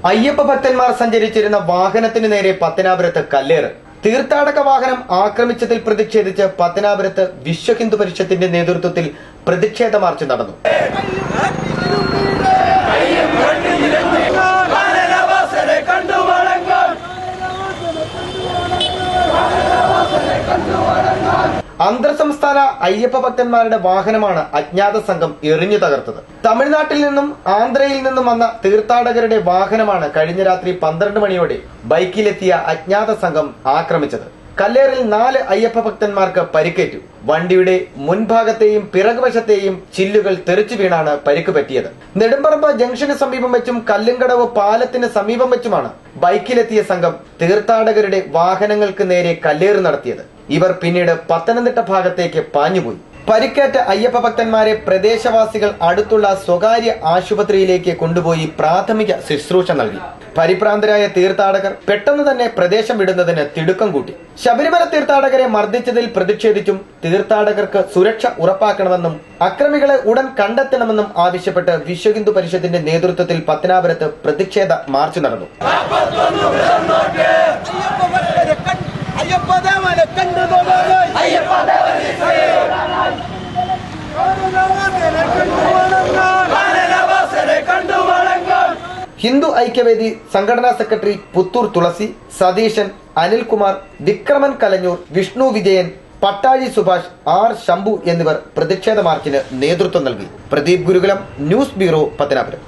അയ്യപ്പ ഭക്തന്മാർ സഞ്ചരിച്ചിരുന്ന വാഹനത്തിനു നേരെ പത്തനാപുരത്ത് കല്ലേറ്. തീർത്ഥാടക വാഹനം ആക്രമിച്ചതിൽ പ്രതിഷേധിച്ച് പത്തനാപുരത്ത് വിശ്വ ഹിന്ദു പരിഷത്തിന്റെ നേതൃത്വത്തിൽ പ്രതിഷേധ മാർച്ച് നടന്നു. അന്തർ സംസ്ഥാന അയ്യപ്പ ഭക്തന്മാരുടെ വാഹനമാണ് അജ്ഞാത സംഘം എറിഞ്ഞു തകർത്തത്. തമിഴ്നാട്ടിൽ നിന്നും ആന്ധ്രയിൽ നിന്നും വന്ന തീർത്ഥാടകരുടെ വാഹനമാണ് കഴിഞ്ഞ രാത്രി 12 മണിയോടെ ബൈക്കിലെത്തിയ അജ്ഞാത സംഘം ആക്രമിച്ചത്. കല്ലേറിൽ 4 അയ്യപ്പ ഭക്തന്മാർക്ക് പരിക്കേറ്റു. വണ്ടിയുടെ മുൻഭാഗത്തെയും പിറകുവശത്തെയും ചില്ലുകൾ തെറിച്ചു വീണാണ് പരിക്ക് പറ്റിയത്. നെടുമ്പറമ്പ് ജംഗ്ഷന് സമീപം വെച്ചും കല്ലുംകടവ് പാലത്തിന് സമീപം വെച്ചുമാണ് ബൈക്കിലെത്തിയ സംഘം തീർത്ഥാടകരുടെ വാഹനങ്ങൾക്ക് നേരെ കല്ലേറ് നടത്തിയത്. ഇവർ പിന്നീട് പത്തനംതിട്ട ഭാഗത്തേക്ക് പാഞ്ഞുപോയി. പരിക്കേറ്റ അയ്യപ്പ ഭക്തന്മാരെ പ്രദേശവാസികൾ അടുത്തുള്ള സ്വകാര്യ ആശുപത്രിയിലേക്ക് കൊണ്ടുപോയി പ്രാഥമിക ശുശ്രൂഷ നൽകി. പരിഭ്രാന്തരായ തീർത്ഥാടകർ പെട്ടെന്ന് തന്നെ പ്രദേശം വിടുന്നതിന് തിടുക്കം കൂട്ടി. ശബരിമല തീർത്ഥാടകരെ മർദ്ദിച്ചതിൽ പ്രതിഷേധിച്ചും തീർത്ഥാടകർക്ക് സുരക്ഷ ഉറപ്പാക്കണമെന്നും അക്രമികളെ ഉടൻ കണ്ടെത്തണമെന്നും ആവശ്യപ്പെട്ട് വിശ്വ ഹിന്ദു പരിഷത്തിന്റെ നേതൃത്വത്തിൽ പത്തനാപുരത്ത് പ്രതിഷേധ മാർച്ച് നടന്നു. ഹിന്ദു ഐക്യവേദി സംഘടനാ സെക്രട്ടറി പുത്തൂർ തുളസി, സതീശൻ, അനിൽകുമാർ, വിക്രമൻ കലഞ്ഞൂർ, വിഷ്ണു വിജയൻ, പട്ടാഴി സുഭാഷ്, ആർ ശംഭു എന്നിവർ പ്രതിഷേധ മാർച്ചിന് നേതൃത്വം നൽകി. പ്രദീപ് ഗുരുകുലം, ന്യൂസ് ബ്യൂറോ, പത്തനാപുരം.